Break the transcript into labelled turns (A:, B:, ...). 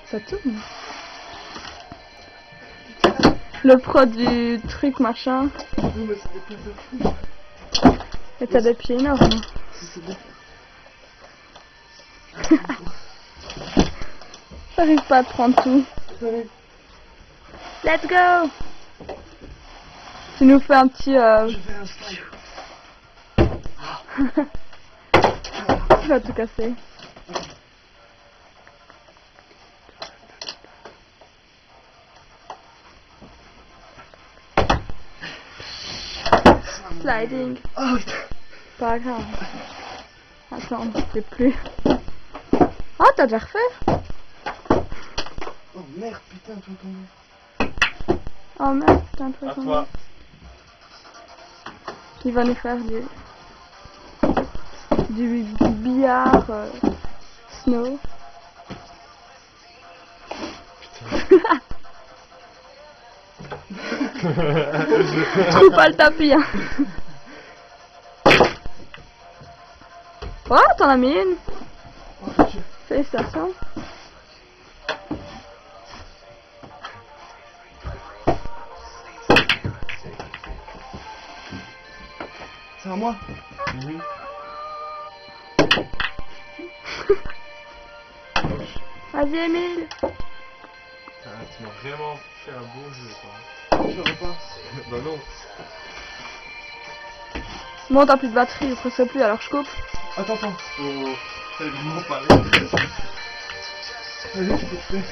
A: Ça tourne. Le pro du truc machin.
B: Non mais c'était pas ça.
A: Et t'as des pieds énormes.
B: C'est bon.
A: J'arrive pas à te prendre tout.
B: Allez.
A: Let's go. Tu nous fais un petit...
B: Je fais un slide.
A: Tu vas tout casser. Sliding.
B: Oh putain.
A: Pas grave. Attends, je sais plus. Oh, t'as déjà refait?
B: Oh merde, putain, toi tombé.
A: Oh merde, putain, toi.
C: À toi.
A: Il va nous faire du billard snow. Trouve pas le tapis, hein. Oh, t'en as mis une.
B: Oh, Dieu.
A: Félicitations.
B: C'est à moi.
A: Vas-y, Emile.
C: Ah, tu m'as vraiment fait un beau jeu, quoi.
B: Je repars.
C: Bah non.
A: Bon, t'as plus de batterie, presque plus, alors je coupe.
B: Attends.
C: Faut tellement parler.
B: Vas-y, tu peux te faire.